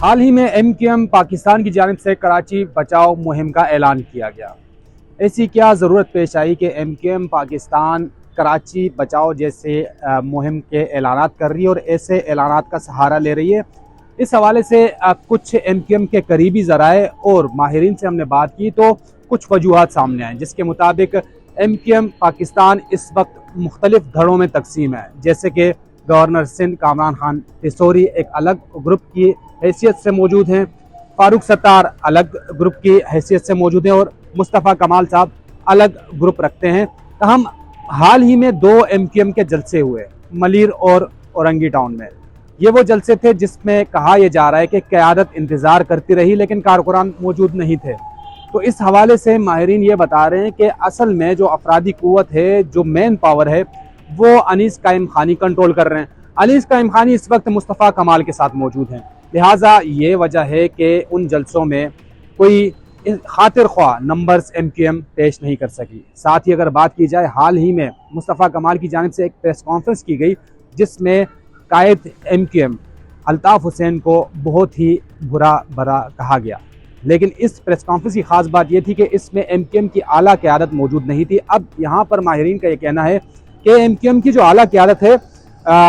हाल ही में MQM पाकिस्तान की जानिब से कराची बचाओ मुहिम का ऐलान किया गया। ऐसी क्या ज़रूरत पेश आई कि MQM पाकिस्तान कराची बचाओ जैसे मुहिम के ऐलानात कर रही है और ऐसे ऐलानात का सहारा ले रही है। इस हवाले से कुछ MQM के करीबी ज़राए और माहिरीन से हमने बात की तो कुछ वजूहात सामने आए, जिसके मुताबिक MQM पाकिस्तान इस वक्त मुख्तलिफ धड़ों में तकसीम है। जैसे कि गवर्नर सिंध कामरान खान तिसोरी एक अलग ग्रुप की हैसियत से मौजूद हैं, फारूक सत्तार अलग ग्रुप की हैसियत से मौजूद हैं और मुस्तफ़ा कमाल साहब अलग ग्रुप रखते हैं। तहम हाल ही में 2 MQM के जलसे हुए मलीर और औरंगी टाउन में। ये वो जलसे थे जिसमें कहा यह जा रहा है कि क़यादत इंतज़ार करती रही लेकिन कारकुरान मौजूद नहीं थे। तो इस हवाले से माहिरीन ये बता रहे हैं कि असल में जो अफरादी क़ुव्वत है, जो मेन पावर है, वो अनीस कायम खानी कंट्रोल कर रहे हैं। अनीस कायम खानी इस वक्त मुस्तफ़ा कमाल के साथ मौजूद हैं, लिहाजा ये वजह है कि उन जलसों में कोई खातिर ख्वाह नंबर्स MQM पेश नहीं कर सकी। साथ ही अगर बात की जाए, हाल ही में मुस्तफ़ा कमाल की जानिब से एक प्रेस कॉन्फ्रेंस की गई जिसमें कायद MQM अल्ताफ़ हुसैन को बहुत ही बुरा भरा कहा गया। लेकिन इस प्रेस कॉन्फ्रेंस की ख़ास बात यह थी कि इसमें MQM की आला क़यादत मौजूद नहीं थी। अब यहाँ पर माहिरीन का ये कहना है कि MQM की जो आला क़यादत है,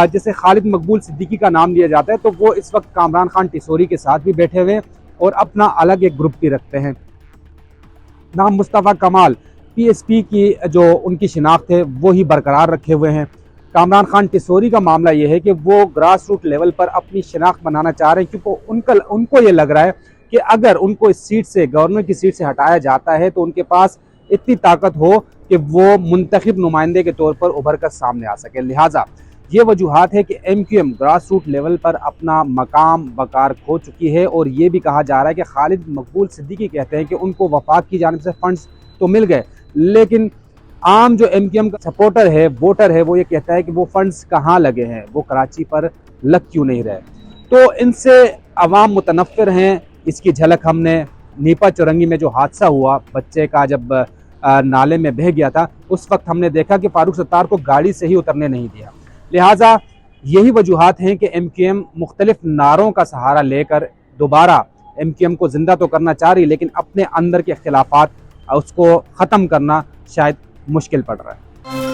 जैसे खालिद मकबूल सिद्दीकी का नाम लिया जाता है, तो वो इस वक्त कामरान खान तिसोरी के साथ भी बैठे हुए हैं और अपना अलग एक ग्रुप भी रखते हैं। नाम मुस्तफ़ा कमाल PSP की जो उनकी शिनाख्त है वो ही बरकरार रखे हुए हैं। कामरान खान तिसोरी का मामला ये है कि वो ग्रास रूट लेवल पर अपनी शिनाख्त बनाना चाह रहे हैं, क्योंकि उनको ये लग रहा है कि अगर उनको इस सीट से, गवर्नर की सीट से हटाया जाता है तो उनके पास इतनी ताकत हो कि वो मुंतखब नुमाइंदे के तौर पर उभर कर सामने आ सके। लिहाजा ये वजूहात है कि MQM ग्रास रूट लेवल पर अपना मकाम बकार खो चुकी है। और ये भी कहा जा रहा है कि खालिद मकबूल सिद्दीकी कहते हैं कि उनको वफाक की जानिब से फंड्स तो मिल गए, लेकिन आम जो MQM का सपोर्टर है, वोटर है, वो ये कहता है कि वो फंड्स कहाँ लगे हैं, वो कराची पर लग क्यों नहीं रहे। तो इनसे अवाम मुतनफ़िर हैं। इसकी झलक हमने नीपा चौरंगी में जो हादसा हुआ, बच्चे का जब नाले में बह गया था, उस वक्त हमने देखा कि फारूक सत्तार को गाड़ी से ही उतरने नहीं दिया। लिहाजा यही वजूहात हैं कि MQM मुख्तलिफ नारों का सहारा लेकर दोबारा MQM को ज़िंदा तो करना चाह रही, लेकिन अपने अंदर के इख्तिलाफ़ात उसको ख़त्म करना शायद मुश्किल पड़ रहा है।